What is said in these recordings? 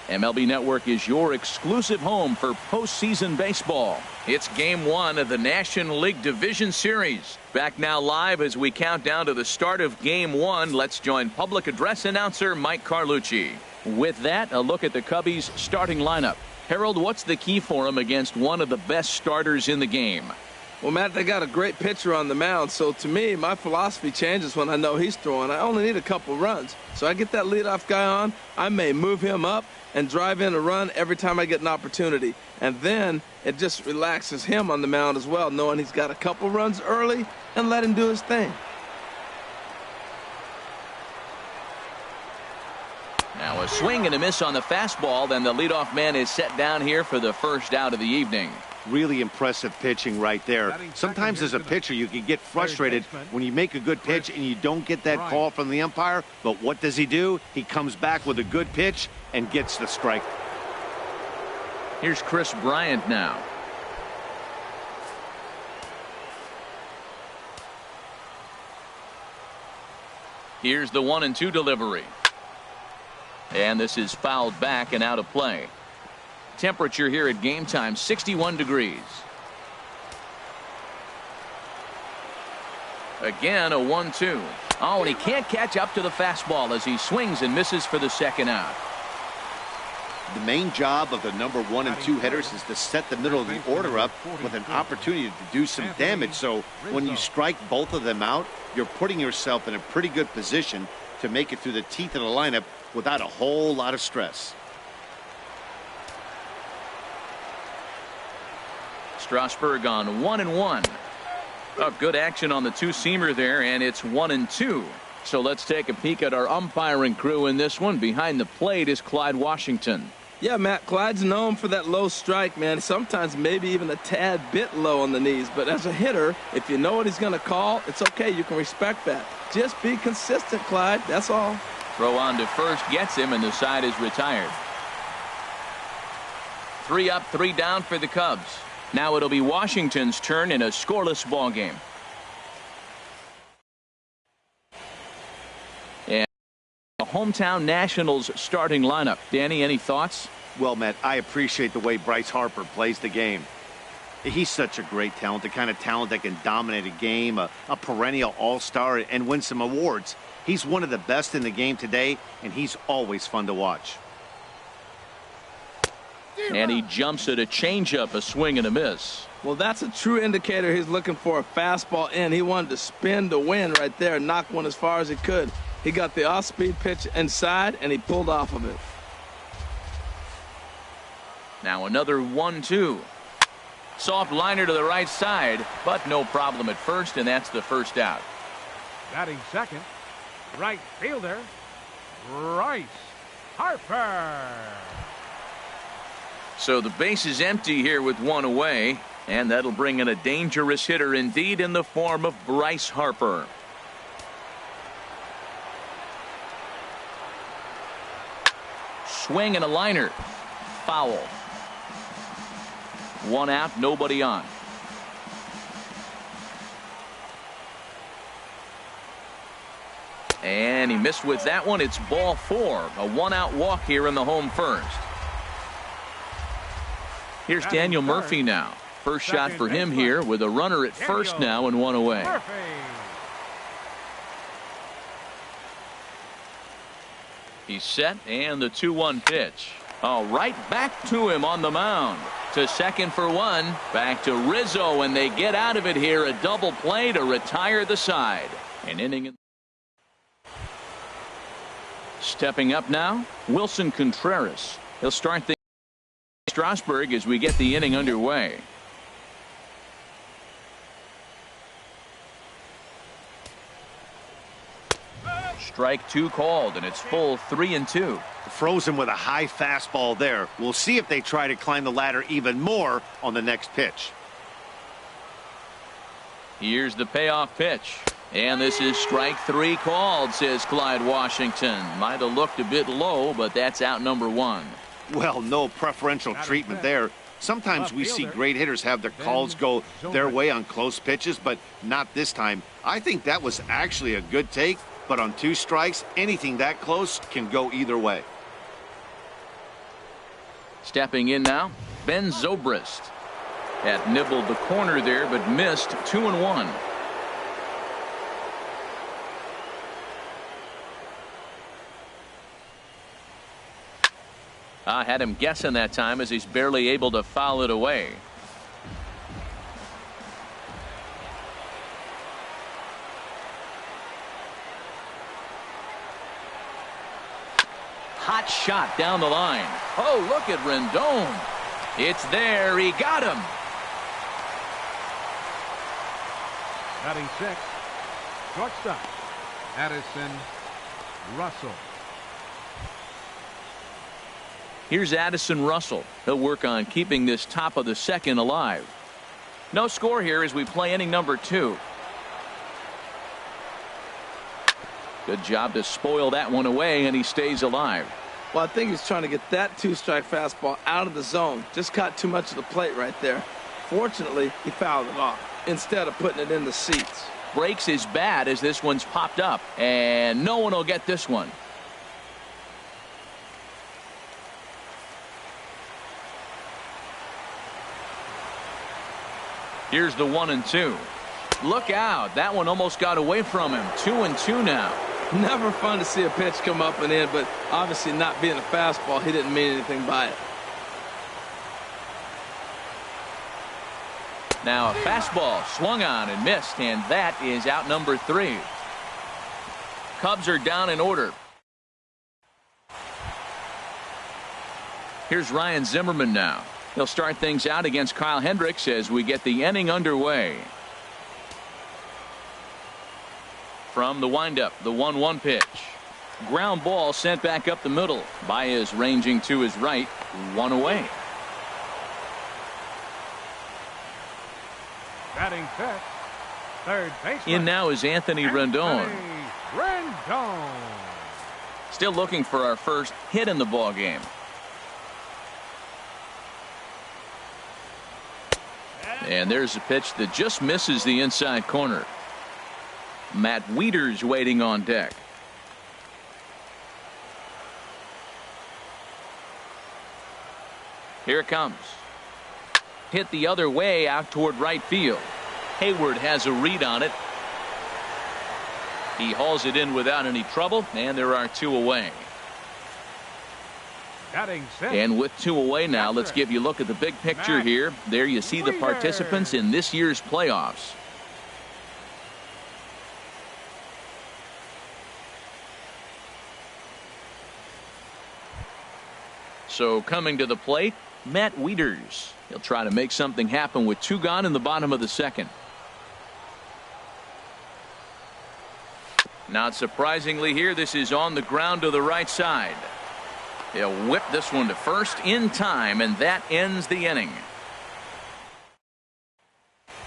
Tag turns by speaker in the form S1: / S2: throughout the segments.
S1: MLB Network is your exclusive home for postseason baseball. It's Game 1 of the National League Division Series. Back now live as we count down to the start of Game 1. Let's join public address announcer Mike Carlucci. With that, a look at the Cubbies' starting lineup. Harold, what's the key for them against one of the best starters in the game?
S2: Well, Matt, they got a great pitcher on the mound, so to me, my philosophy changes when I know he's throwing. I only need a couple runs. So I get that leadoff guy on, I may move him up and drive in a run every time I get an opportunity. And then it just relaxes him on the mound as well, knowing he's got a couple runs early and let him do his thing.
S1: Now a swing and a miss on the fastball, then the leadoff man is set down here for the first out of the evening.
S3: Really impressive pitching right there. Sometimes as a pitcher you can get frustrated when you make a good pitch and you don't get that call from the umpire, but what does he do? He comes back with a good pitch and gets the strike.
S1: Here's Chris Bryant now. Here's the 1-2 delivery. And this is fouled back and out of play. Temperature here at game time, 61 degrees. Again, a 1-2. Oh, and he can't catch up to the fastball as he swings and misses for the second out.
S3: The main job of the number 1 and 2 hitters is to set the middle of the order up with an opportunity to do some damage. So when you strike both of them out, you're putting yourself in a pretty good position to make it through the teeth of the lineup without a whole lot of stress.
S1: Strasburg on 1-1. Oh, good action on the two-seamer there, and it's 1-2. So let's take a peek at our umpiring crew in this one. Behind the plate is Clyde Washington.
S2: Yeah, Matt, Clyde's known for that low strike, man. Sometimes maybe even a tad bit low on the knees. But as a hitter, if you know what he's going to call, it's okay. You can respect that. Just be consistent, Clyde. That's all.
S1: Throw on to first gets him, and the side is retired. 3 up, 3 down for the Cubs. Now it'll be Washington's turn in a scoreless ball game. And the hometown Nationals starting lineup. Danny, any thoughts?
S3: Well, Matt, I appreciate the way Bryce Harper plays the game. He's such a great talent, the kind of talent that can dominate a game, a perennial all-star, and win some awards. He's one of the best in the game today, and he's always fun to watch.
S1: And he jumps at a changeup, a swing and a miss.
S2: Well, that's a true indicator he's looking for a fastball in. He wanted to spin to win right there, knock one as far as he could. He got the off-speed pitch inside, and he pulled off of it.
S1: Now another 1-2. Soft liner to the right side, but no problem at first, and that's the first out.
S4: Batting second, right fielder, Bryce Harper.
S1: So the base is empty here with 1 away, and that'll bring in a dangerous hitter indeed in the form of Bryce Harper. Swing and a liner. Foul. 1 out, nobody on. And he missed with that one. It's ball 4. A 1-out walk here in the home first. Here's Daniel Murphy now. First shot for him here with a runner at first now and 1 away. He's set, and the 2-1 pitch. Oh, right back to him on the mound. To second for 1. Back to Rizzo, and they get out of it here. A double play to retire the side. An inning. Stepping up now, Wilson Contreras. He'll start the Strasburg as we get the inning underway. Strike 2 called, and it's full 3-2.
S3: Frozen with a high fastball there. We'll see if they try to climb the ladder even more on the next pitch.
S1: Here's the payoff pitch. And this is strike 3 called, says Clyde Washington. Might have looked a bit low, but that's out number 1.
S3: Well, no preferential treatment there. Sometimes we see great hitters have their calls go their way on close pitches, but not this time. I think that was actually a good take, but on 2 strikes, anything that close can go either way.
S1: Stepping in now, Ben Zobrist. Had nibbled the corner there, but missed 2-1. I had him guessing that time as he's barely able to foul it away. Hot shot down the line. Oh, look at Rendon. It's there. He got him.
S4: Batting six, shortstop, Addison Russell.
S1: Here's Addison Russell. He'll work on keeping this top of the second alive. No score here as we play inning number 2. Good job to spoil that one away, and he stays alive.
S2: Well, I think he's trying to get that 2-strike fastball out of the zone. Just caught too much of the plate right there. Fortunately, he fouled it off instead of putting it in the seats.
S1: Breaks his bat as this one's popped up, and no one will get this one. Here's the 1-2. Look out. That one almost got away from him. 2-2 now.
S2: Never fun to see a pitch come up and in, but obviously not being a fastball, he didn't mean anything by it.
S1: Now a fastball swung on and missed, and that is out number 3. Cubs are down in order. Here's Ryan Zimmerman now. He'll start things out against Kyle Hendricks as we get the inning underway. From the windup, the 1-1 pitch. Ground ball sent back up the middle. Baez ranging to his right. 1 away.
S4: Batting fifth, third baseman.
S1: In now is Anthony Rendon.
S4: Rendon.
S1: Still looking for our first hit in the ball game. And there's a pitch that just misses the inside corner. Matt Wieters waiting on deck. Here it comes. Hit the other way out toward right field. Hayward has a read on it. He hauls it in without any trouble, and there are 2 away. And with 2 away now, let's give you a look at the big picture here. There you see the participants in this year's playoffs. So coming to the plate, Matt Wieters. He'll try to make something happen with 2 gone in the bottom of the second. Not surprisingly here, this is on the ground to the right side. He'll whip this one to first in time, and that ends the inning.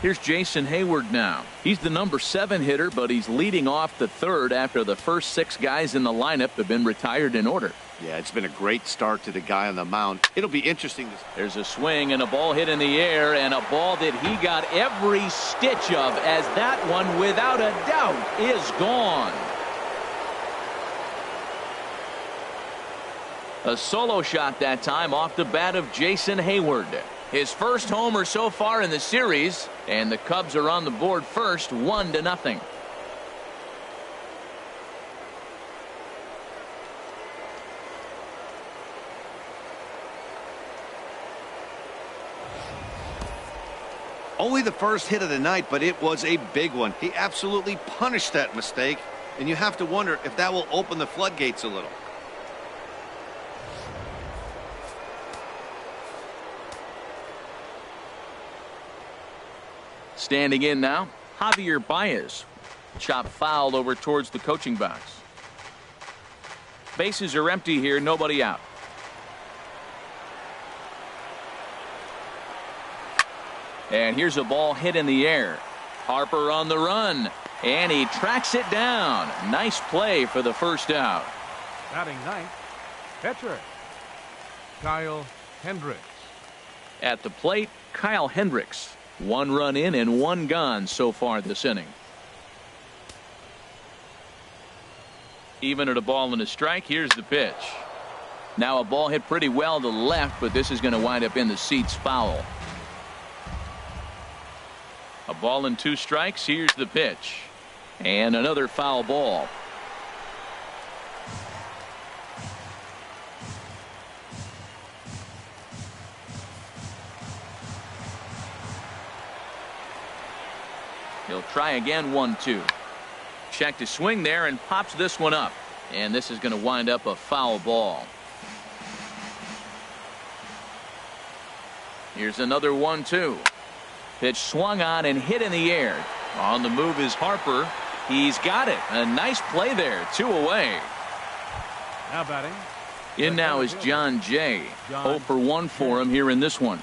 S1: Here's Jason Hayward now. He's the number 7 hitter, but he's leading off the third after the first 6 guys in the lineup have been retired in order.
S3: Yeah, it's been a great start to the guy on the mound. It'll be interesting.
S1: There's a swing and a ball hit in the air, and a ball that he got every stitch of, as that one without a doubt is gone. A solo shot that time off the bat of Jason Hayward. His first homer so far in the series, and the Cubs are on the board first, 1-0.
S3: Only the first hit of the night, but it was a big one. He absolutely punished that mistake, and you have to wonder if that will open the floodgates a little.
S1: Standing in now, Javier Baez. Chop foul over towards the coaching box. Bases are empty here, nobody out. And here's a ball hit in the air. Harper on the run, and he tracks it down. Nice play for the first out.
S4: Batting ninth, pitcher Kyle Hendricks.
S1: At the plate, Kyle Hendricks. 1 run in and 1 gone so far this inning. Even at a ball and a strike, here's the pitch. Now a ball hit pretty well to the left, but this is going to wind up in the seats, foul. A ball and 2 strikes. Here's the pitch. And another foul ball. He'll try again, 1-2. Check to swing there and pops this one up. And this is going to wind up a foul ball. Here's another 1-2. Pitch swung on and hit in the air. On the move is Harper. He's got it. A nice play there. 2 away.
S4: Now batting.
S1: In now is John Jay. 0 for 1 for him here in this one.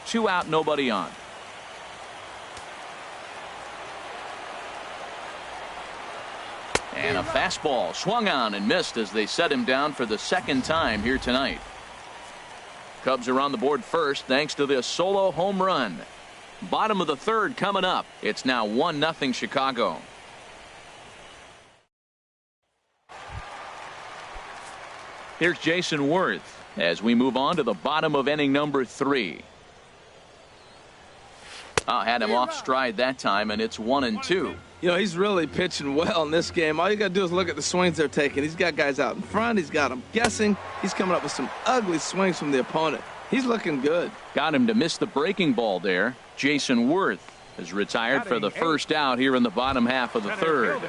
S1: 2 out, nobody on. And a fastball swung on and missed as they set him down for the 2nd time here tonight. Cubs are on the board first thanks to this solo home run. Bottom of the 3rd coming up. It's now 1-0 Chicago. Here's Jason Worth as we move on to the bottom of inning number 3. Had him off stride that time, and it's 1-2.
S2: You know, he's really pitching well in this game. All you got to do is look at the swings they're taking. He's got guys out in front. He's got them guessing. He's coming up with some ugly swings from the opponent. He's looking good.
S1: Got him to miss the breaking ball there. Jason Worth is retired for the 1st out here in the bottom half of the 3rd.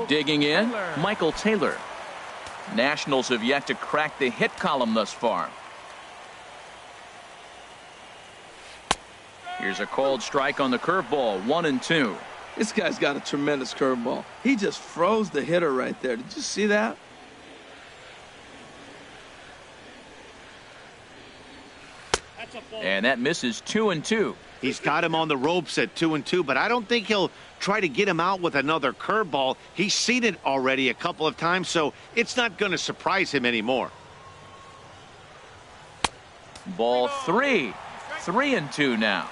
S1: Digging in, Michael Taylor. Nationals have yet to crack the hit column thus far. Here's a called strike on the curveball, 1-2.
S2: This guy's got a tremendous curveball. He just froze the hitter right there. Did you see that?
S1: And that misses 2-2.
S3: He's got him on the ropes at 2-2, but I don't think he'll try to get him out with another curveball. He's seen it already a couple of times, so it's not going to surprise him anymore.
S1: Ball 3. 3-2 now.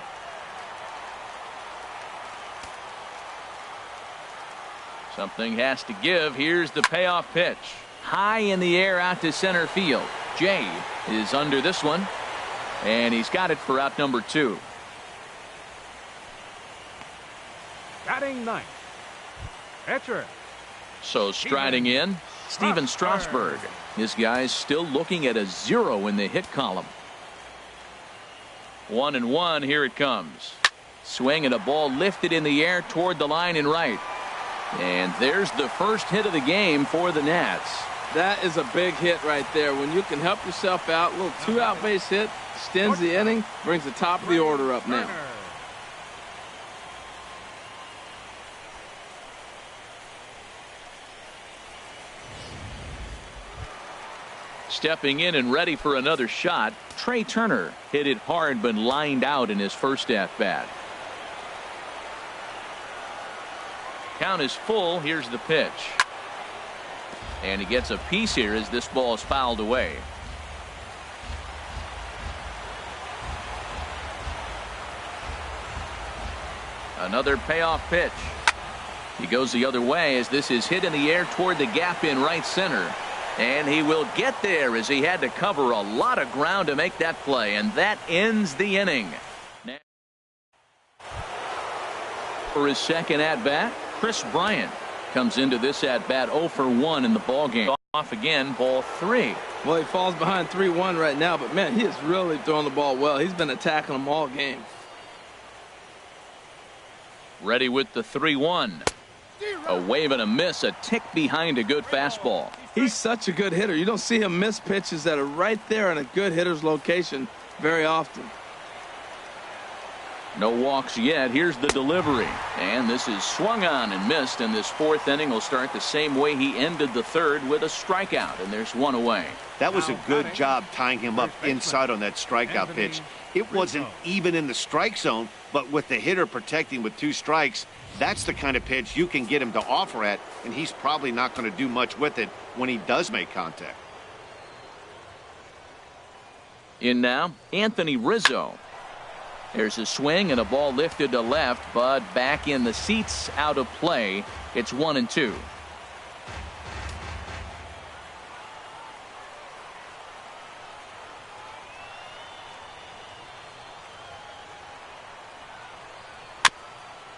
S1: Something has to give. Here's the payoff pitch. High in the air out to center field. Jay is under this one. And he's got it for out number 2.
S4: Batting 9th. Pitcher.
S1: So striding in, Steven Strasburg. This guy's still looking at a 0 in the hit column. 1-1. Here it comes. Swing and a ball lifted in the air toward the line and right. And there's the first hit of the game for the Nats.
S2: That is a big hit right there. When you can help yourself out, a little 2-out base hit, extends the inning, brings the top of the order up now.
S1: Stepping in and ready for another shot, Trey Turner hit it hard but lined out in his first at-bat. Count is full. Here's the pitch. And he gets a piece here as this ball is fouled away. Another payoff pitch. He goes the other way as this is hit in the air toward the gap in right center. And he will get there as he had to cover a lot of ground to make that play. And that ends the inning. For his second at-bat, Chris Bryant comes into this at-bat 0 for 1 in the ballgame. Off again, ball 3.
S2: Well, he falls behind 3-1 right now, but, man, he is really throwing the ball well. He's been attacking them all game.
S1: Ready with the 3-1. A wave and a miss, a tick behind a good fastball.
S2: He's such a good hitter. You don't see him miss pitches that are right there in a good hitter's location very often.
S1: No walks yet. Here's the delivery. And this is swung on and missed. And this 4th inning will start the same way he ended the 3rd with a strikeout. And there's 1 away.
S3: That was a good job tying him up inside on that strikeout pitch. It wasn't even in the strike zone, but with the hitter protecting with 2 strikes, that's the kind of pitch you can get him to offer at, and he's probably not going to do much with it when he does make contact.
S1: In now, Anthony Rizzo. There's a swing and a ball lifted to left, but back in the seats, out of play. It's 1-2.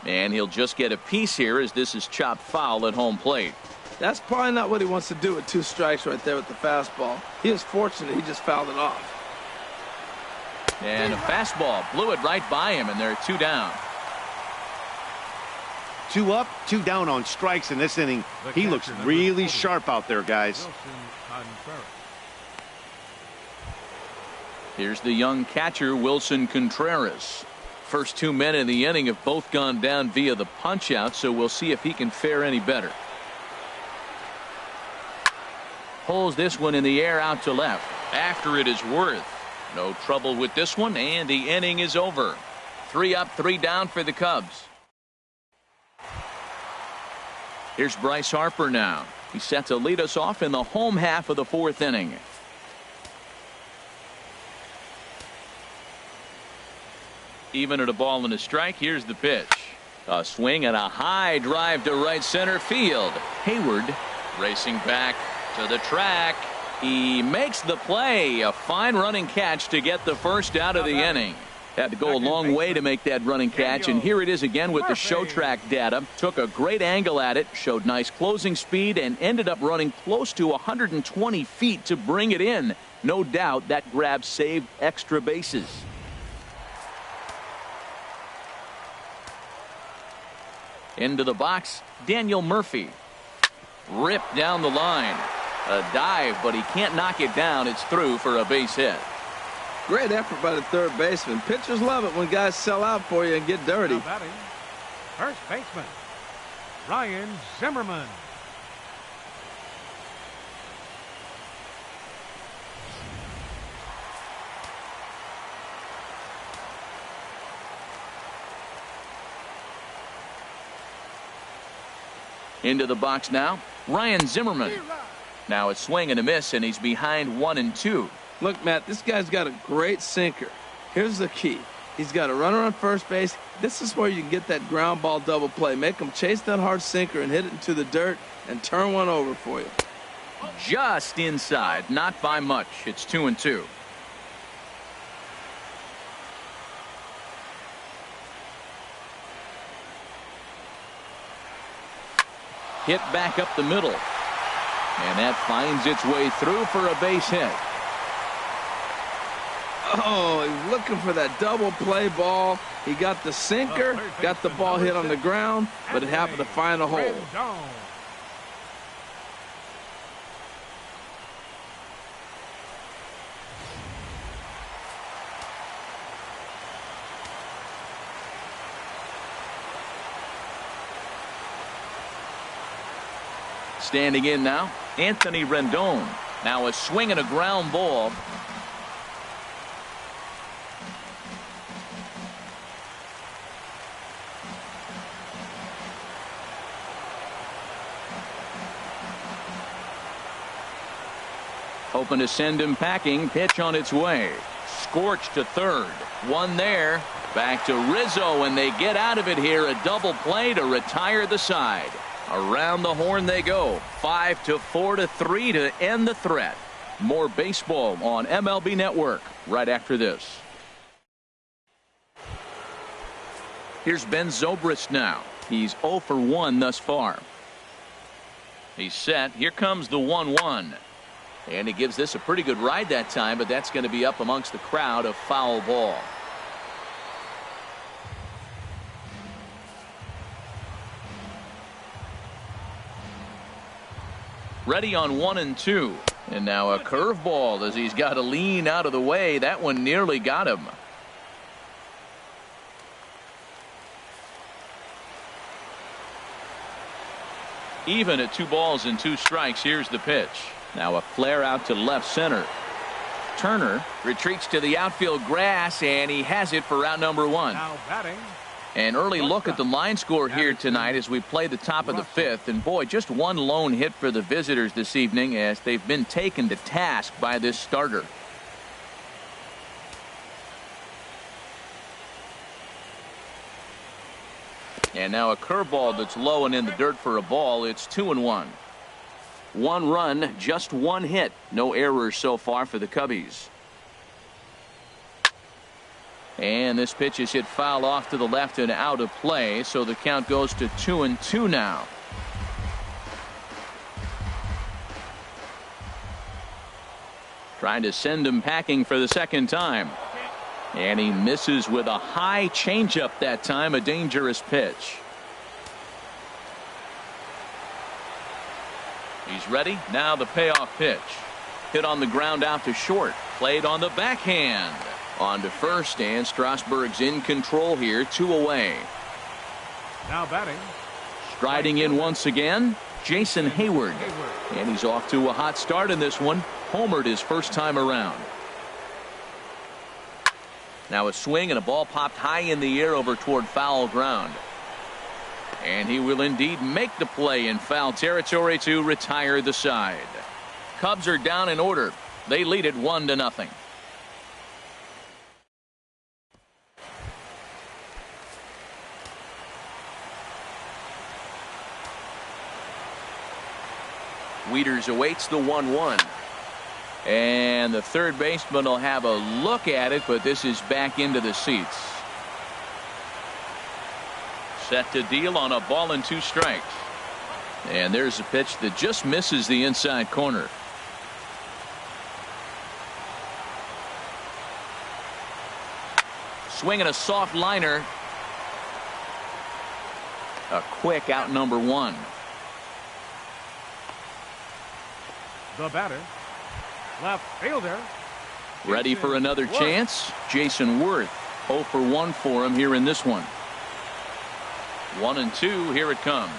S1: And he'll just get a piece here as this is chopped foul at home plate.
S2: That's probably not what he wants to do with 2 strikes right there with the fastball. He is fortunate he just fouled it off.
S1: And a fastball blew it right by him, and they're 2 down.
S3: 2 up, 2 down on strikes in this inning. He looks really sharp out there, guys.
S1: Here's the young catcher, Wilson Contreras. First 2 men in the inning have both gone down via the punch out, so we'll see if he can fare any better. Pulls this one in the air out to left. After it is Worth. No trouble with this one, and the inning is over. 3 up, 3 down for the Cubs. Here's Bryce Harper now. He's set to lead us off in the home half of the 4th inning. Even at a ball and a strike, here's the pitch. A swing and a high drive to right center field. Hayward racing back to the track. He makes the play. A fine running catch to get the first out of the inning. Had to go a long way to make that running catch, and here it is again with the show track data. Took a great angle at it, showed nice closing speed, and ended up running close to 120 feet to bring it in. No doubt that grab saved extra bases. Into the box, Daniel Murphy. Ripped down the line. A dive, but he can't knock it down. It's through for a base hit.
S2: Great effort by the third baseman. Pitchers love it when guys sell out for you and get dirty.
S4: Now batting, first baseman, Ryan Zimmerman.
S1: Into the box now, Ryan Zimmerman. Now a swing and a miss, and he's behind 1-2.
S2: Look, Matt, this guy's got a great sinker. Here's the key. He's got a runner on first base. This is where you can get that ground ball double play. Make him chase that hard sinker and hit it into the dirt and turn one over for you.
S1: Just inside, not by much. It's 2-2. Hit back up the middle. And that finds its way through for a base hit.
S2: Oh, he's looking for that double play ball. He got the sinker, got the ball hit on the ground, but it happened to find a hole.
S1: Standing in now, Anthony Rendon. Now a swing and a ground ball. Hoping to send him packing. Pitch on its way. Scorched to third. One there. Back to Rizzo, and they get out of it here. A double play to retire the side. Around the horn they go. 5-4-3 to end the threat. More baseball on MLB Network right after this. Here's Ben Zobrist now. He's 0 for 1 thus far. He's set. Here comes the 1-1. And he gives this a pretty good ride that time, but that's going to be up amongst the crowd. A foul ball. Ready on 1-2. And now a curveball as he's got to lean out of the way. That one nearly got him. Even at 2 balls and 2 strikes. Here's the pitch. Now a flare out to left center. Turner retreats to the outfield grass, and he has it for out number 1.
S4: Now batting.
S1: An early look at the line score here tonight as we play the top of the 5th. And boy, just one lone hit for the visitors this evening as they've been taken to task by this starter. And now a curveball that's low and in the dirt for a ball. It's 2-1. 1 run, just 1 hit. No errors so far for the Cubbies. And this pitch is hit foul off to the left and out of play, so the count goes to 2-2 now. Trying to send him packing for the second time. And he misses with a high changeup that time, a dangerous pitch. He's ready. Now the payoff pitch. Hit on the ground out to short. Played on the backhand. On to first, and Strasburg's in control here, 2 away.
S4: Now batting.
S1: Striding in once again, Jason Hayward. And he's off to a hot start in this one. Homered his first time around. Now a swing and a ball popped high in the air over toward foul ground. And he will indeed make the play in foul territory to retire the side. Cubs are down in order. They lead it 1-0. Wieters awaits the 1-1. And the third baseman will have a look at it, but this is back into the seats. Set to deal on a ball and 2 strikes. And there's a pitch that just misses the inside corner. Swinging a soft liner. A quick out number 1.
S4: The batter, left fielder.
S1: Ready for another chance? Jason Worth. 0 for 1 for him here in this one. 1-2. Here it comes.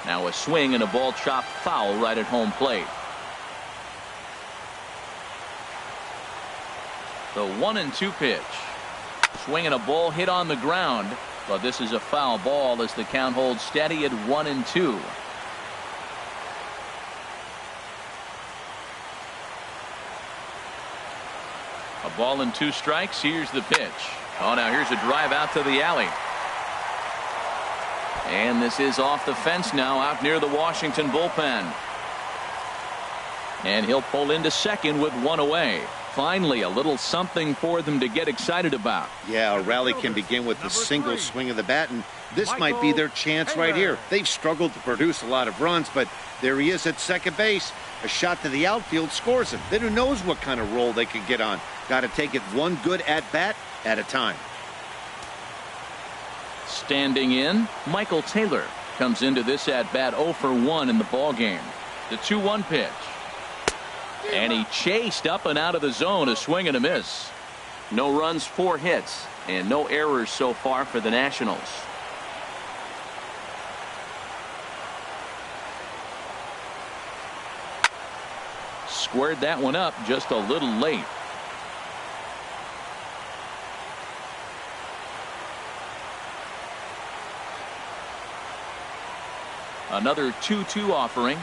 S1: Now a swing and a ball chopped foul right at home plate. The 1-2 pitch. Swinging a ball hit on the ground, but this is a foul ball as the count holds steady at 1-2. A ball and 2 strikes. Here's the pitch. Oh, now here's a drive out to the alley. And this is off the fence now, out near the Washington bullpen. And he'll pull into second with 1 away. Finally, a little something for them to get excited about.
S3: Yeah, a rally can begin with a single swing of the bat, and this might be their chance right here. They've struggled to produce a lot of runs, but there he is at second base. A shot to the outfield scores him. Then who knows what kind of roll they could get on. Got to take it one good at-bat at a time.
S1: Standing in, Michael Taylor comes into this at-bat 0 for 1 in the ballgame. The 2-1 pitch. And he chased up and out of the zone, a swing and a miss. No runs, 4 hits, and no errors so far for the Nationals. Squared that one up just a little late. Another 2-2 offering.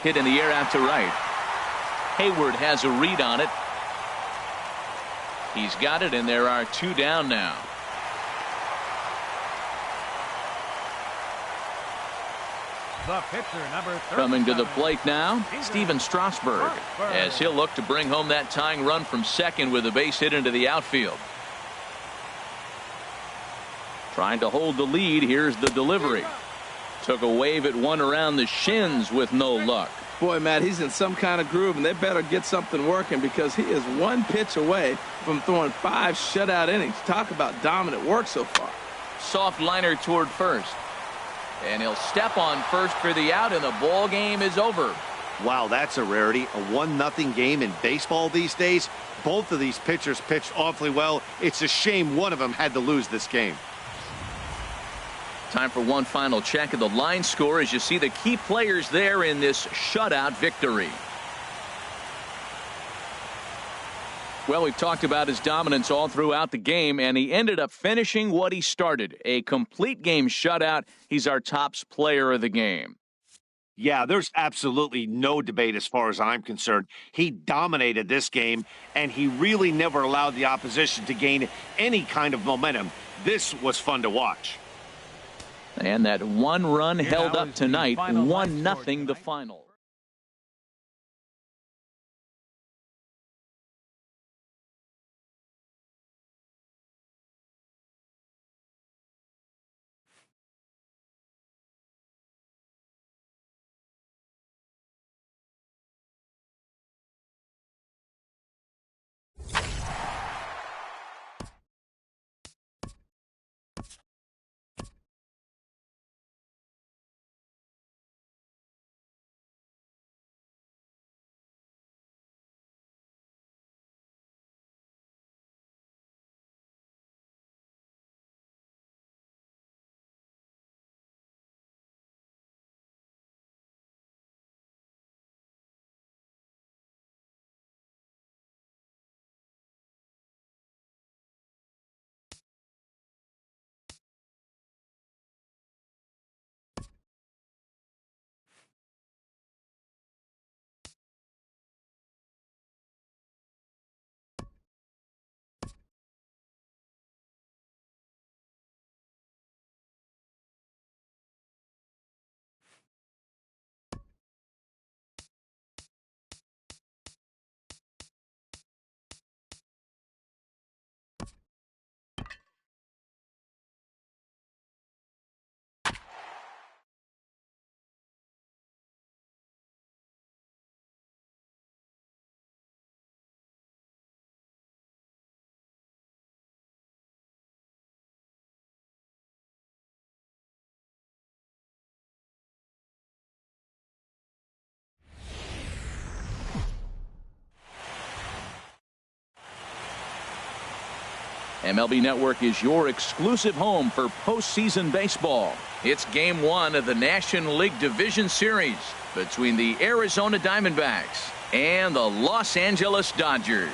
S1: Hit in the air out to right. Hayward has a read on it. He's got it, and there are 2 down now.
S4: The pitcher, number 37.
S1: Coming to the plate now, Steven Strasburg, as he'll look to bring home that tying run from second with a base hit into the outfield. Trying to hold the lead. Here's the delivery. Took a wave at one around the shins with no luck.
S2: Boy, Matt, he's in some kind of groove, and they better get something working because he is 1 pitch away from throwing 5 shutout innings. Talk about dominant work so far.
S1: Soft liner toward first. And he'll step on first for the out, and the ball game is over.
S3: Wow, that's a rarity. A 1-0 game in baseball these days. Both of these pitchers pitched awfully well. It's a shame one of them had to lose this game.
S1: Time for one final check of the line score as you see the key players there in this shutout victory. Well, we've talked about his dominance all throughout the game, and he ended up finishing what he started. A complete game shutout. He's our top player of the game.
S3: Yeah, there's absolutely no debate as far as I'm concerned. He dominated this game, and he really never allowed the opposition to gain any kind of momentum. This was fun to watch.
S1: And that 1 run held up tonight, 1-0 the final. MLB Network is your exclusive home for postseason baseball. It's Game 1 of the National League Division Series between the Arizona Diamondbacks and the Los Angeles Dodgers.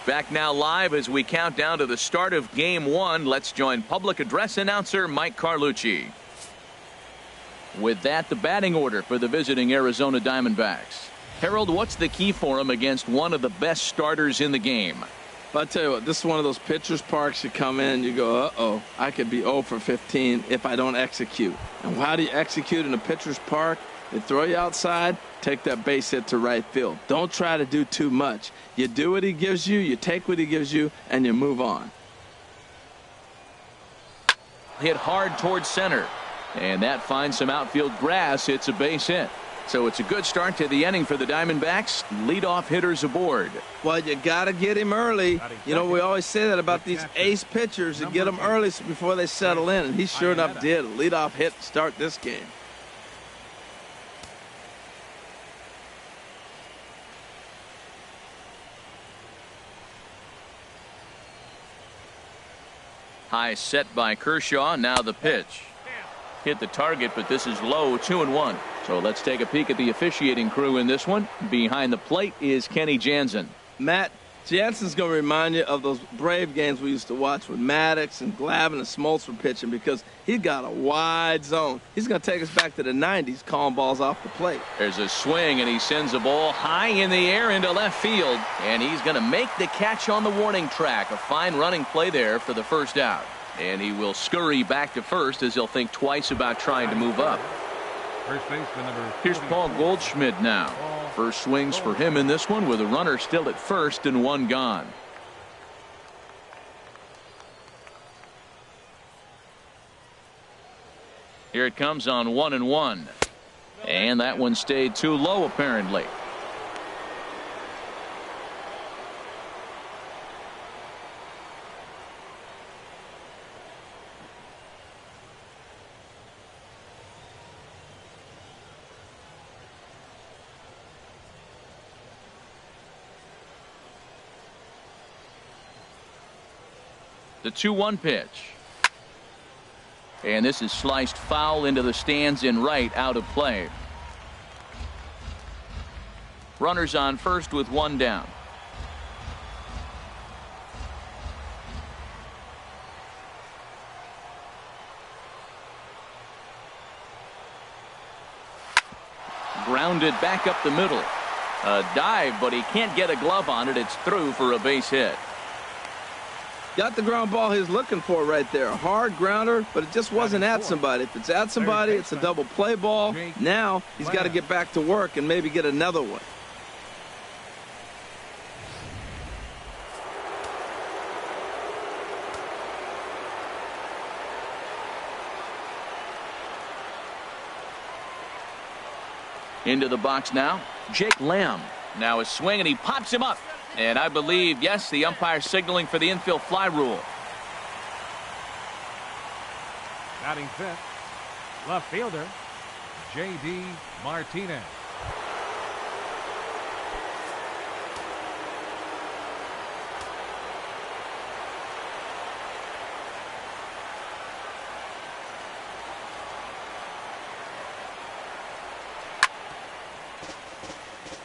S1: Back now live as we count down to the start of Game 1. Let's join public address announcer Mike Carlucci. With that, the batting order for the visiting Arizona Diamondbacks. Harold, what's the key for them against one of the best starters in the game?
S2: But I tell you what, this is one of those pitcher's parks you come in and you go, uh-oh, I could be 0 for 15 if I don't execute. And how do you execute in a pitcher's park? They throw you outside, take that base hit to right field. Don't try to do too much. You do what he gives you, you take what he gives you, and you move on.
S1: Hit hard towards center. And that finds some outfield grass. It's a base hit. So it's a good start to the inning for the Diamondbacks. Leadoff hitters aboard.
S2: Well, you got to get him early. You know, we always say that about these ace pitchers. You get them early before they settle in, and he sure enough did. A leadoff hit to start this game.
S1: High set by Kershaw. Now the pitch. Hit the target, but this is low, 2-1. So let's take a peek at the officiating crew in this one. Behind the plate is Kenny Jansen.
S2: Matt, Jansen's going to remind you of those Brave games we used to watch with Maddox and Glavine and Smoltz were pitching, because he's got a wide zone. He's going to take us back to the 90s, calling balls off the plate.
S1: There's a swing, and he sends a ball high in the air into left field, and he's going to make the catch on the warning track. A fine running play there for the first out. And he will scurry back to first as he'll think twice about trying to move up.
S4: First baseman number.
S1: Here's Paul Goldschmidt now. First swings for him in this one with a runner still at first and one gone. Here it comes on 1-1. And that one stayed too low apparently. The 2-1 pitch. And this is sliced foul into the stands in right, out of play. Runners on first with one down. Grounded back up the middle. A dive, but he can't get a glove on it. It's through for a base hit.
S2: Got the ground ball he's looking for right there. A hard grounder, but it just wasn't at somebody. If it's at somebody, it's a double play ball. Now he's got to get back to work and maybe get another one.
S1: Into the box now, Jake Lamb. Now a swing, and he pops him up. And I believe, yes, the umpire signaling for the infield fly rule.
S4: Batting fifth, left fielder, J.D. Martinez.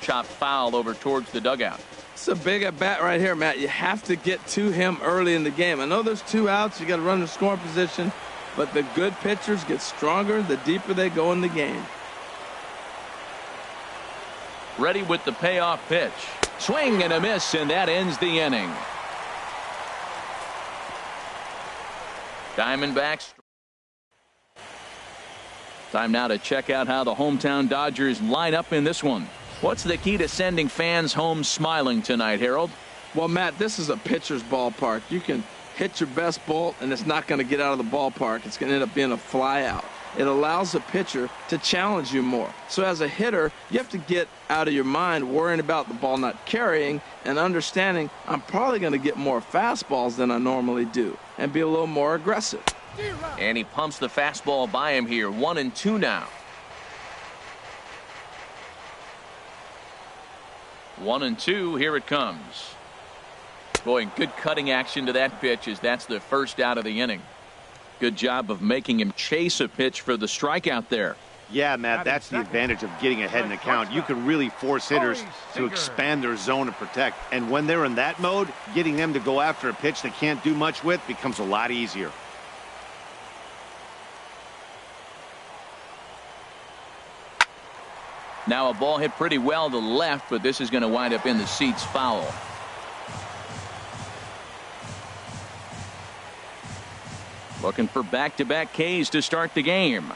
S1: Chop foul over towards the dugout.
S2: It's a big at bat right here, Matt. You have to get to him early in the game. I know there's two outs. You got to run the scoring position, but the good pitchers get stronger the deeper they go in the game.
S1: Ready with the payoff pitch. Swing and a miss, and that ends the inning. Diamondbacks. Time now to check out how the hometown Dodgers line up in this one. What's the key to sending fans home smiling tonight, Harold?
S2: Well, Matt, this is a pitcher's ballpark. You can hit your best bolt, and it's not going to get out of the ballpark. It's going to end up being a fly out. It allows the pitcher to challenge you more. So as a hitter, you have to get out of your mind worrying about the ball not carrying and understanding I'm probably going to get more fastballs than I normally do and be a little more aggressive.
S1: And he pumps the fastball by him here. 1-2 now. 1-2, here it comes. Boy, good cutting action to that pitch as that's the first out of the inning. Good job of making him chase a pitch for the strikeout there.
S3: Yeah, Matt, that's the advantage of getting ahead in the count. You can really force hitters to expand their zone and protect. And when they're in that mode, getting them to go after a pitch they can't do much with becomes a lot easier.
S1: Now a ball hit pretty well to left, but this is going to wind up in the seats foul. Looking for back-to-back Ks to start the game.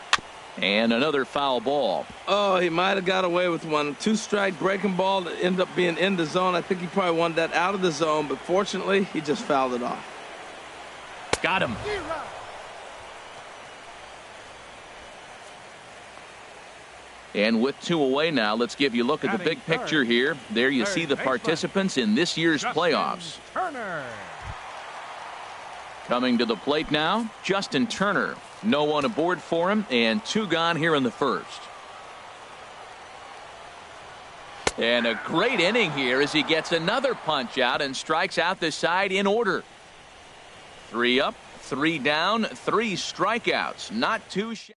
S1: And another foul ball.
S2: Oh, he might have got away with one. Two-strike breaking ball that ended up being in the zone. I think he probably wanted that out of the zone, but fortunately, he just fouled it off.
S1: Got him. And with 2 away now, let's give you a look at the big picture here. There you see the participants in this year's playoffs. Coming to the plate now, Justin Turner. No one aboard for him, and 2 gone here in the first. And a great inning here as he gets another punch out and strikes out the side in order. 3 up, 3 down, 3 strikeouts. Not too shabby.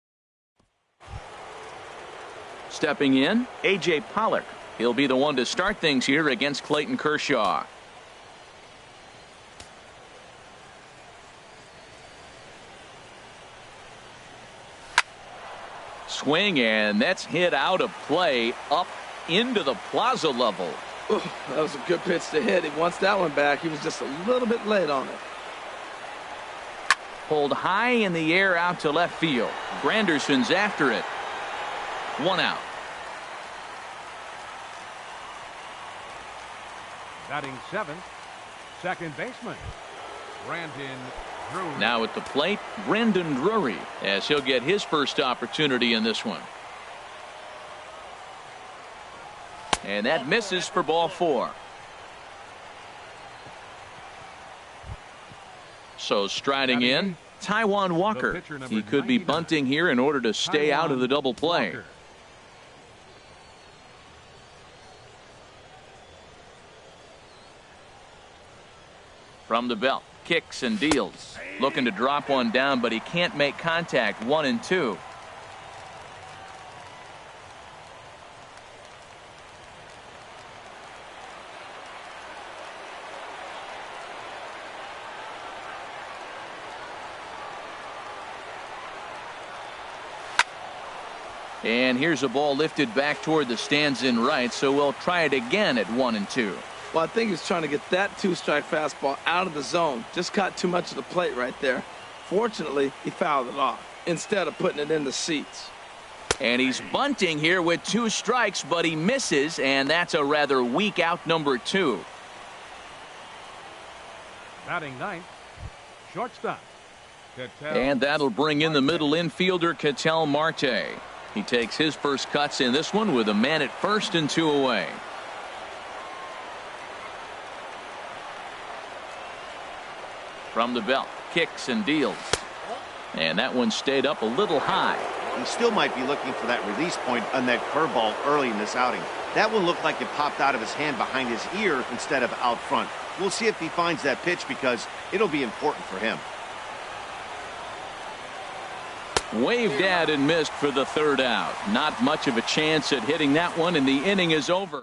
S1: Stepping in, A.J. Pollock. He'll be the one to start things here against Clayton Kershaw. Swing, and that's hit out of play up into the plaza level.
S2: Ooh, that was a good pitch to hit. He wants that one back. He was just a little bit late on it.
S1: Pulled high in the air out to left field. Granderson's after it. 1 out.
S4: Batting 7th, second baseman, Brandon Drury.
S1: Now at the plate, Brandon Drury, as he'll get his first opportunity in this one. And that misses for ball 4. So striding in, Taijuan Walker. He could be bunting here in order to stay out of the double play. From the belt, kicks and deals. Looking to drop one down, but he can't make contact. 1-2. And here's a ball lifted back toward the stands in right, so we'll try it again at 1-2.
S2: Well, I think he's trying to get that 2-strike fastball out of the zone. Just caught too much of the plate right there. Fortunately, he fouled it off instead of putting it in the seats.
S1: And he's bunting here with 2 strikes, but he misses, and that's a rather weak out number 2.
S4: Batting 9th, shortstop.
S1: And that'll bring in the middle infielder, Ketel Marte. He takes his first cuts in this one with a man at first and 2 away. From the belt, kicks and deals. And that one stayed up a little high.
S3: He still might be looking for that release point on that curveball early in this outing. That one looked like it popped out of his hand behind his ear instead of out front. We'll see if he finds that pitch because it'll be important for him.
S1: Waved at and missed for the 3rd out. Not much of a chance at hitting that one, and the inning is over.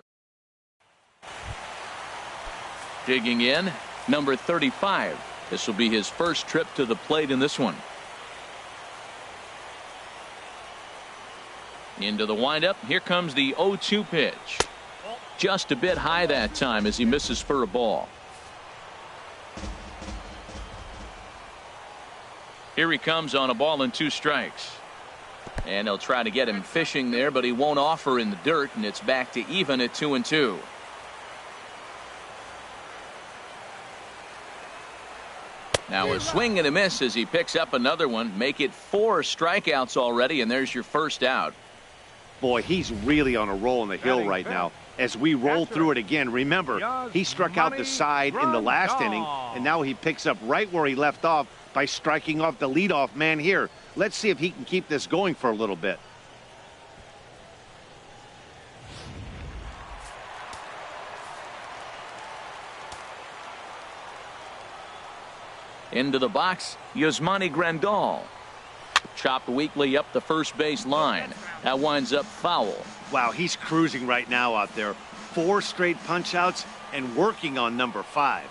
S1: Digging in, number 35. This will be his first trip to the plate in this one. Into the windup. Here comes the 0-2 pitch. Just a bit high that time as he misses for a ball. Here he comes on a ball and 2 strikes. And they'll try to get him fishing there, but he won't offer in the dirt, and it's back to even at 2-2. Now a swing and a miss as he picks up another one. Make it 4 strikeouts already, and there's your first out.
S3: Boy, he's really on a roll in the hill right now. As we roll through it again, remember, he struck out the side in the last inning, and now he picks up right where he left off by striking off the leadoff man here. Let's see if he can keep this going for a little bit.
S1: Into the box, Yasmani Grandal. Chopped weakly up the first base line. That winds up foul.
S3: Wow, he's cruising right now out there. 4 straight punch-outs and working on number 5.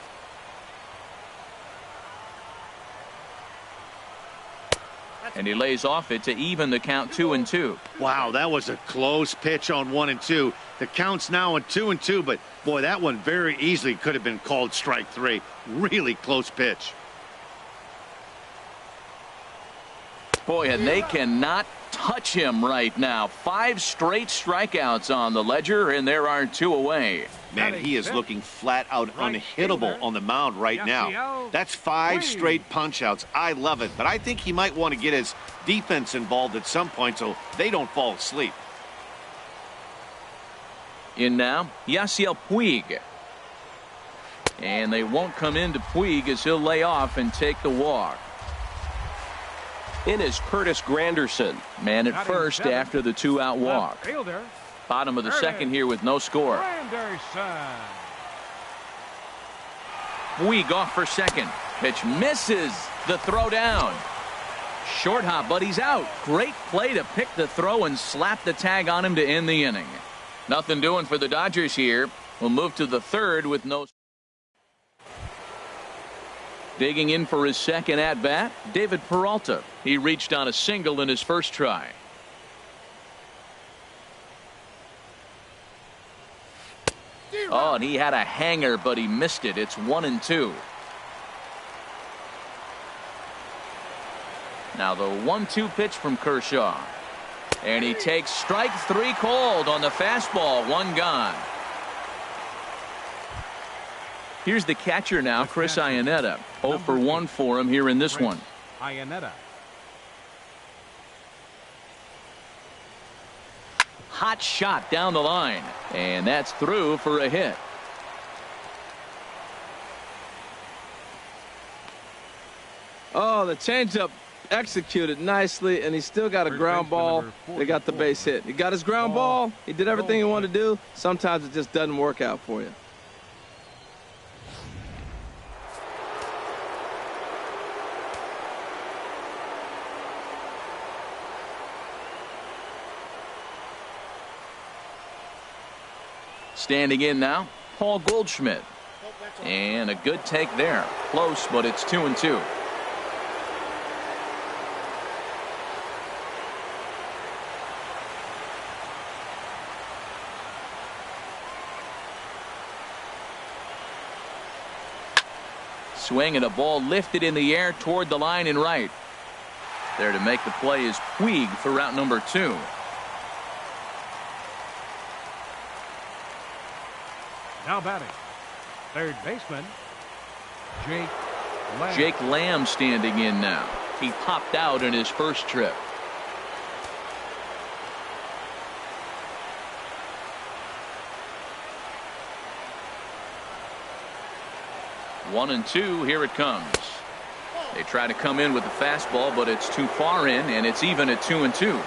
S1: And he lays off it to even the count 2-2.
S3: Wow, that was a close pitch on 1 and 2. The count's now at 2 and 2, but boy, that one very easily could have been called strike 3. Really close pitch.
S1: Boy, and they cannot touch him right now. 5 straight strikeouts on the ledger, and there are 2 away.
S3: Man, he is looking flat out unhittable on the mound right now. That's 5 straight punch-outs. I love it, but I think he might want to get his defense involved at some point so they don't fall asleep.
S1: In now, Yasiel Puig. And they won't come into Puig as he'll lay off and take the walk. In is Curtis Granderson. Man at first after the 2-out walk. Bottom of the second here with no score. Puig off for second. Pitch misses. The throw down. Short hop, but he's out. Great play to pick the throw and slap the tag on him to end the inning. Nothing doing for the Dodgers here. We'll move to the third with no. Digging in for his second at-bat, David Peralta. He reached on a single in his first try. Oh, and he had a hanger, but he missed it. It's 1-2. Now the 1-2 pitch from Kershaw. And he takes strike 3 called on the fastball. 1 gone. Here's the catcher now, Chris Iannetta. 0 for 1 for him here in this one.
S4: Iannetta.
S1: Hot shot down the line. And that's through for a hit.
S2: Oh, the changeup executed nicely, and he still got a ground ball. They got the base hit. He got his ground ball. He did everything he wanted to do. Sometimes it just doesn't work out for you.
S1: Standing in now, Paul Goldschmidt. And a good take there. Close, but it's 2-2. Swing and a ball lifted in the air toward the line and right. There to make the play is Puig for route number 2.
S4: Now batting, third baseman, Jake Lamb.
S1: Jake Lamb standing in now. He popped out in his first trip. One and two, here it comes. They try to come in with the fastball, but it's too far in, and it's even at 2-2.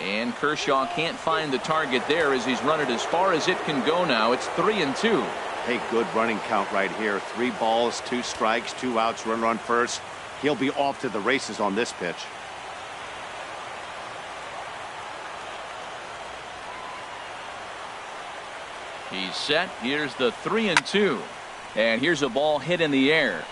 S1: And Kershaw can't find the target there as he's run it as far as it can go now. It's 3-2.
S3: Hey, good running count right here. 3 balls, 2 strikes, 2 outs, runner on first. He'll be off to the races on this pitch.
S1: He's set. Here's the 3-2. And here's a ball hit in the air.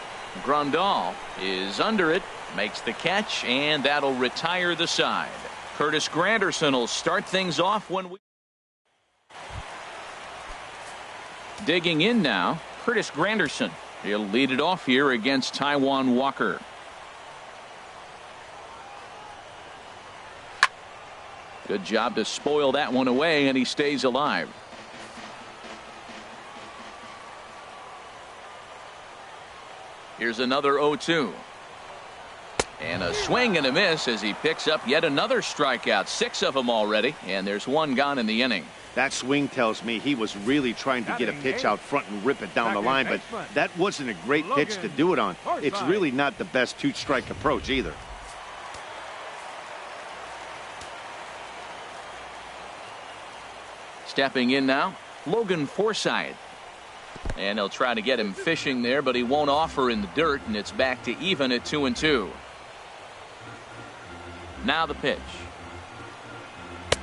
S1: Grandal is under it, makes the catch, and that'll retire the side. Curtis Granderson will start things off when we. Digging in now, Curtis Granderson. He'll lead it off here against Taijuan Walker. Good job to spoil that one away, and he stays alive. Here's another 0-2. And a swing and a miss as he picks up yet another strikeout. 6 of them already, and there's 1 gone in the inning.
S3: That swing tells me he was really trying to get a pitch out front and rip it down the line, but that wasn't a great pitch to do it on. It's really not the best 2-strike approach either.
S1: Stepping in now, Logan Forsythe. And they'll try to get him fishing there, but he won't offer in the dirt, and it's back to even at 2-2. Now the pitch.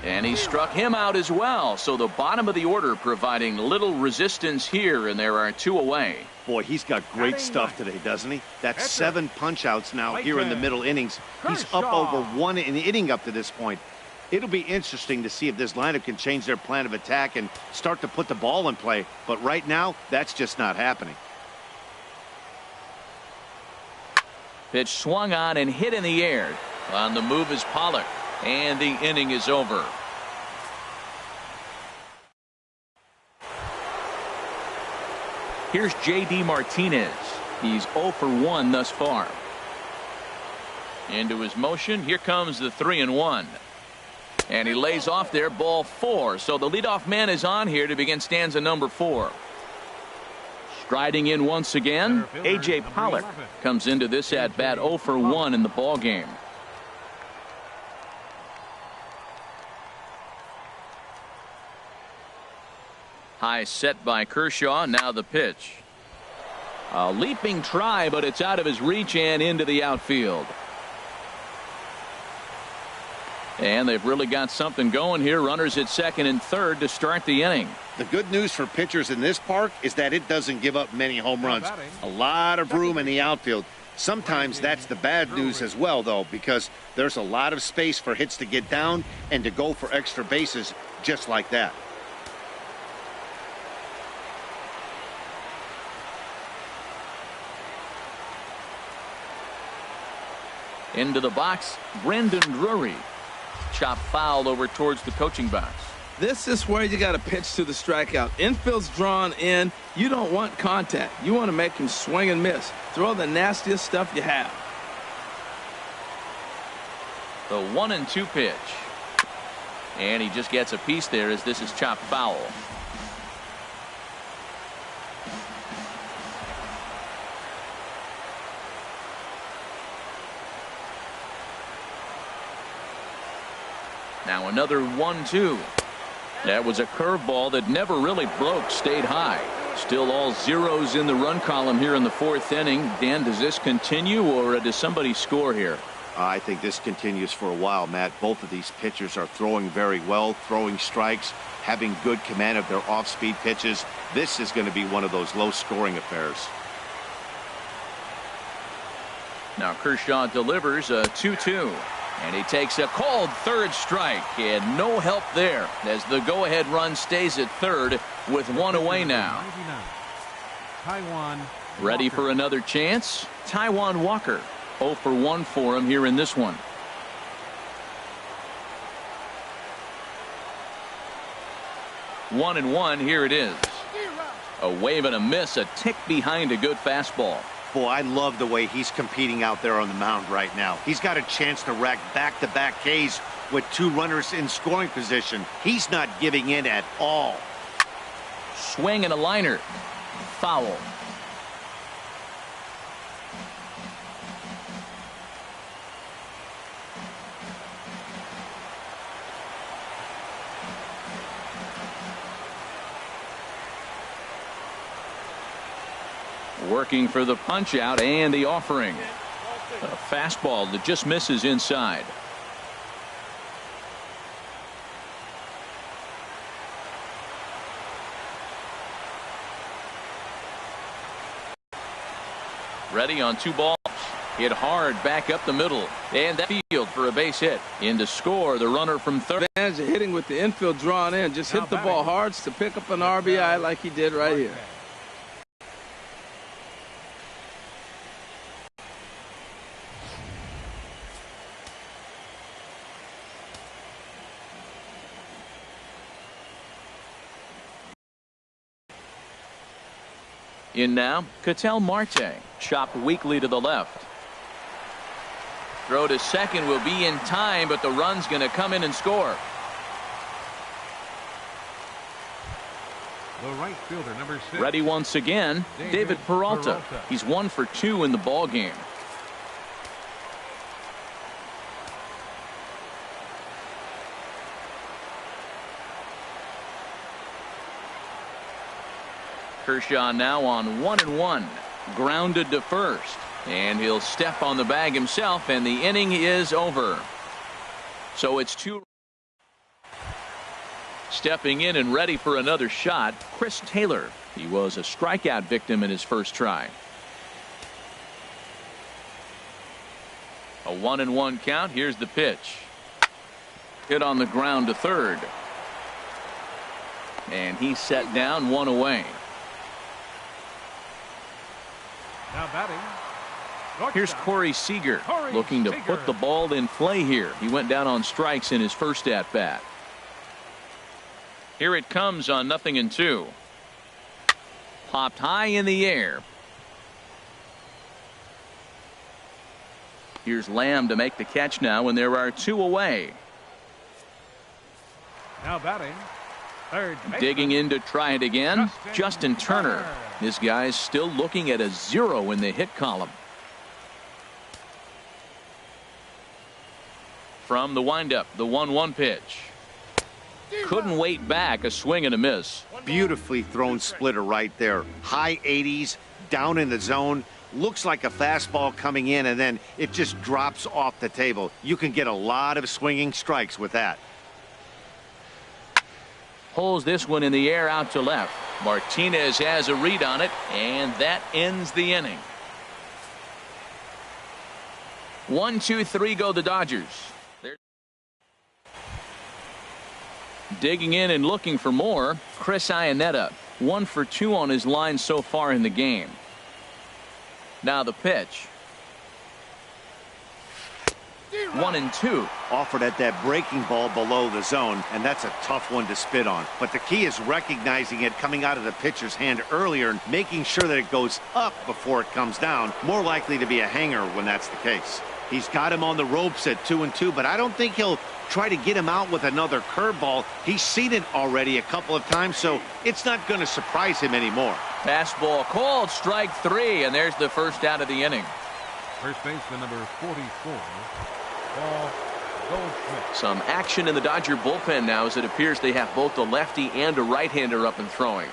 S1: And he struck him out as well. So the bottom of the order providing little resistance here, and there are 2 away.
S3: Boy, he's got great stuff today, doesn't he? That's 7 punch-outs now here in the middle innings. He's up over 1 in the inning up to this point. It'll be interesting to see if this lineup can change their plan of attack and start to put the ball in play. But right now, that's just not happening.
S1: Pitch swung on and hit in the air. On the move is Pollock. And the inning is over. Here's J.D. Martinez. He's 0 for 1 thus far. Into his motion. Here comes the 3-1. And he lays off there, ball 4. So the leadoff man is on here to begin stanza number 4. Striding in once again, A.J. Pollock comes into this at bat 0 for 1 in the ball game. High set by Kershaw. Now the pitch. A leaping try, but it's out of his reach and into the outfield. And they've really got something going here. Runners at second and third to start the inning.
S3: The good news for pitchers in this park is that it doesn't give up many home runs. A lot of room in the outfield. Sometimes that's the bad news as well, though, because there's a lot of space for hits to get down and to go for extra bases just like that.
S1: Into the box, Brendan Drury. Chop foul over towards the coaching box.
S2: This is where you got to pitch to the strikeout. Infield's drawn in. You don't want contact. You want to make him swing and miss. Throw the nastiest stuff you have.
S1: The 1-2 pitch. And he just gets a piece there as this is chopped foul. Now another 1-2. That was a curveball that never really broke, stayed high. Still all zeros in the run column here in the 4th inning. Dan, does this continue or does somebody score here?
S3: I think this continues for a while, Matt. Both of these pitchers are throwing very well, throwing strikes, having good command of their off-speed pitches. This is going to be one of those low-scoring affairs.
S1: Now Kershaw delivers a 2-2. And he takes a called third strike, and no help there as the go-ahead run stays at third with 1 away now. Ready for another chance? Taijuan Walker. 0 for 1 for him here in this one. One and one, here it is. A wave and a miss, a tick behind a good fastball.
S3: Boy, I love the way he's competing out there on the mound right now. He's got a chance to rack back-to-back Ks with 2 runners in scoring position. He's not giving in at all.
S1: Swing and a liner. Foul. Working for the punch out and the offering. A fastball that just misses inside. Ready on 2 balls. Hit hard back up the middle. And that field for a base hit. In to score the runner from third.
S2: Advantage of hitting with the infield drawn in. Just hit the ball hard to pick up an RBI like he did right here.
S1: In now, Ketel Marte. Chopped weakly to the left. Throw to second will be in time, but the run's going to come in and score.
S4: The right fielder, number 6.
S1: Ready once again, David Peralta. He's 1 for 2 in the ball game. Kershaw now on 1-1. Grounded to first. And he'll step on the bag himself, and the inning is over. So it's 2. Stepping in and ready for another shot, Chris Taylor. He was a strikeout victim in his first try. A 1-1 count. Here's the pitch. Hit on the ground to third. And he's set down, 1 away.
S4: Now batting.
S1: Here's Corey Seager looking to put the ball in play here. He went down on strikes in his first at bat. Here it comes on 0-2. Popped high in the air. Here's Lamb to make the catch now, and there are 2 away.
S4: Now batting. Third baseman.
S1: Digging in to try it again, Justin Turner. This guy's still looking at a 0 in the hit column. From the windup, the 1-1 pitch. Couldn't wait back, a swing and a miss.
S3: Beautifully thrown splitter right there. High 80s, down in the zone. Looks like a fastball coming in, and then it just drops off the table. You can get a lot of swinging strikes with that.
S1: Pulls this one in the air out to left. Martinez has a read on it, and that ends the inning. 1-2-3 go the Dodgers. They're digging in and looking for more. Chris Iannetta, 1 for 2 on his line so far in the game. Now the pitch. 1-2.
S3: Offered at that breaking ball below the zone, and that's a tough one to spit on. But the key is recognizing it coming out of the pitcher's hand earlier and making sure that it goes up before it comes down. More likely to be a hanger when that's the case. He's got him on the ropes at 2-2, but I don't think he'll try to get him out with another curveball. He's seen it already a couple of times, so it's not going to surprise him anymore.
S1: Fastball called, strike 3, and there's the first out of the inning.
S4: First baseman number 44, Paul Goldschmidt.
S1: Some action in the Dodger bullpen now, as it appears they have both a lefty and a right-hander up and throwing.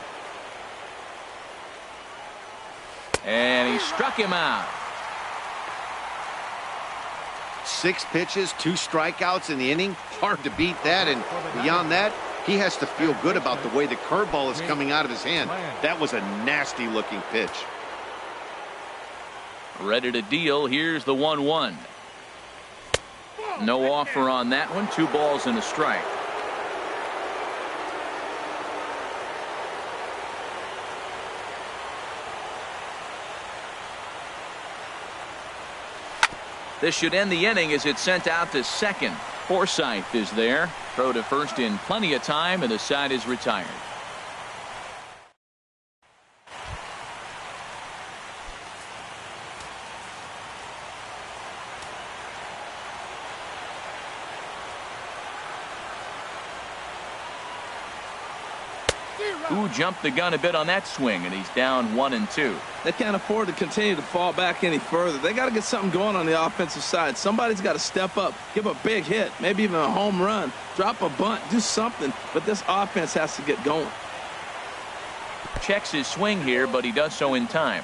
S1: And he struck him out.
S3: 6 pitches, 2 strikeouts in the inning. Hard to beat that, and beyond that, he has to feel good about the way the curveball is coming out of his hand. That was a nasty-looking pitch.
S1: Ready to deal. Here's the 1-1. No offer on that one. 2 balls and a strike. This should end the inning as it's sent out to second. Forsythe is there. Throw to first in plenty of time, and the side is retired. Who jumped the gun a bit on that swing, and he's down 1-2.
S2: They can't afford to continue to fall back any further. They got to get something going on the offensive side. Somebody's got to step up, give a big hit, maybe even a home run, drop a bunt, do something. But this offense has to get going.
S1: Checks his swing here, but he does so in time.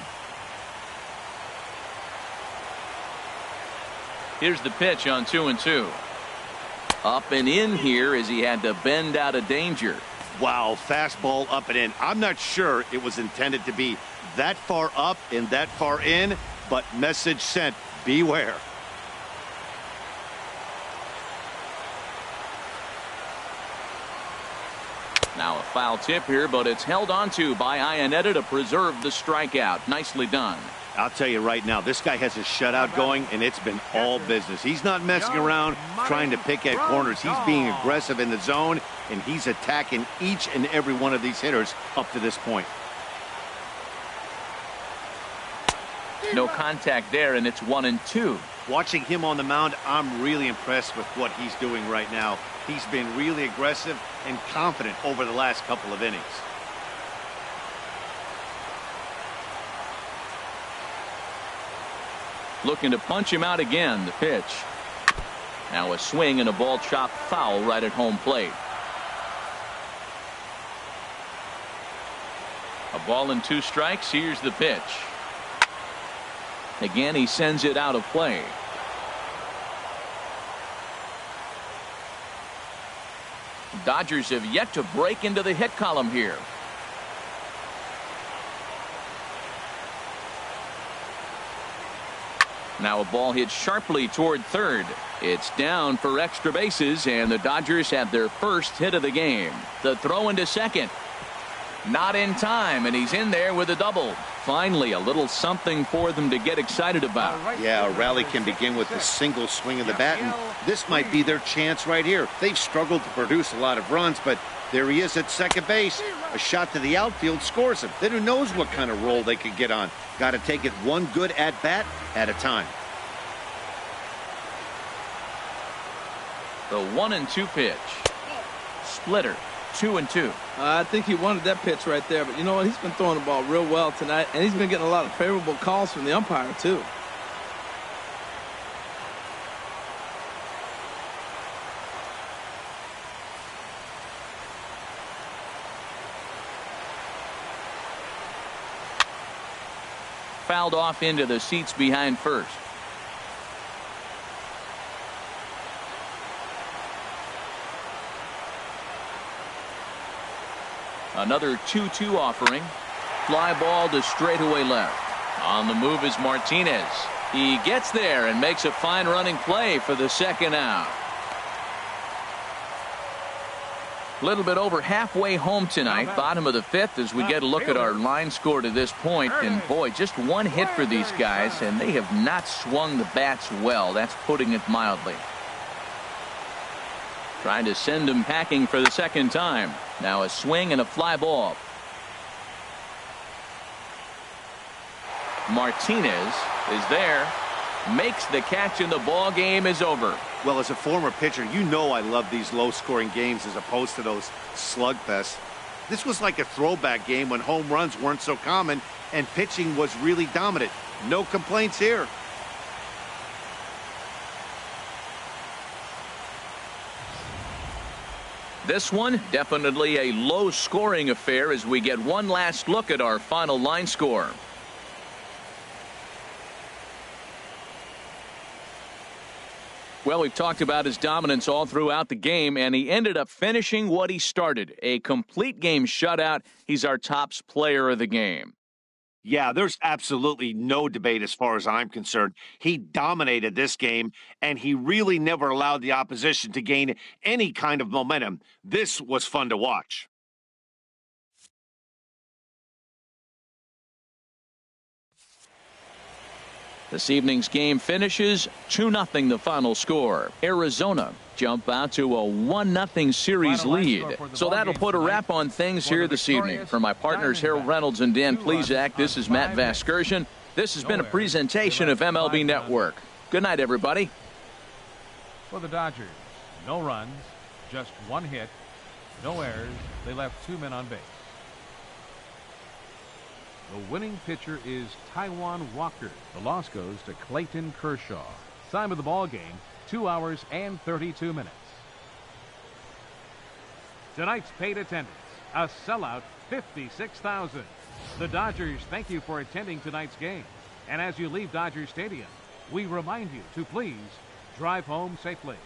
S1: Here's the pitch on 2-2. Up and in here as he had to bend out of danger.
S3: Wow, fastball up and in. I'm not sure it was intended to be that far up and that far in, but message sent, beware.
S1: Now a foul tip here, but it's held onto by Iannetta to preserve the strikeout. Nicely done.
S3: I'll tell you right now, this guy has a shutout going, and it's been all business. He's not messing around trying to pick at corners. He's being aggressive in the zone, and he's attacking each and every one of these hitters up to this point.
S1: No contact there, and it's 1-2.
S3: Watching him on the mound, I'm really impressed with what he's doing right now. He's been really aggressive and confident over the last couple of innings.
S1: Looking to punch him out again. The pitch. Now a swing and a ball chopped foul right at home plate. A ball and 2 strikes. Here's the pitch. Again, he sends it out of play. Dodgers have yet to break into the hit column here. Now a ball hit sharply toward third. It's down for extra bases, and the Dodgers have their first hit of the game. The throw into second. Not in time, and he's in there with a double. Finally, a little something for them to get excited about.
S3: Yeah, a rally can begin with a single swing of the bat, and this might be their chance right here. They've struggled to produce a lot of runs, but there he is at second base. A shot to the outfield scores him. Then who knows what kind of roll they could get on. Got to take it one good at-bat at a time.
S1: The 1-2 pitch. Splitter. 2-2.
S2: I think he wanted that pitch right there, but you know what? He's been throwing the ball real well tonight, and he's been getting a lot of favorable calls from the umpire, too.
S1: Fouled off into the seats behind first. Another 2-2 offering. Fly ball to straightaway left. On the move is Martinez. He gets there and makes a fine running play for the second out. A little bit over halfway home tonight, bottom of the 5th, as we get a look at our line score to this point. And boy, just one hit for these guys, and they have not swung the bats well. That's putting it mildly. Trying to send him packing for the second time. Now a swing and a fly ball. Martinez is there, makes the catch, and the ball game is over.
S3: Well, as a former pitcher, you know I love these low-scoring games as opposed to those slugfests. This was like a throwback game when home runs weren't so common and pitching was really dominant. No complaints here.
S1: This one, definitely a low-scoring affair as we get one last look at our final line score. Well, we've talked about his dominance all throughout the game, and he ended up finishing what he started. A complete game shutout. He's our top player of the game.
S3: Yeah, there's absolutely no debate as far as I'm concerned. He dominated this game, and he really never allowed the opposition to gain any kind of momentum. This was fun to watch.
S1: This evening's game finishes 2-0 the final score. Arizona jump out to a 1-0 series lead. So that'll put a wrap on things here this evening. For my partners Harold Reynolds and Dan Plesac, this is Matt Vasgersian. This has been a presentation of MLB Network. Good night, everybody.
S4: For the Dodgers, no runs, just one hit, no errors. They left 2 men on base. The winning pitcher is Taijuan Walker. The loss goes to Clayton Kershaw. Time of the ball game, 2 hours and 32 minutes. Tonight's paid attendance, a sellout 56,000. The Dodgers thank you for attending tonight's game. And as you leave Dodger Stadium, we remind you to please drive home safely.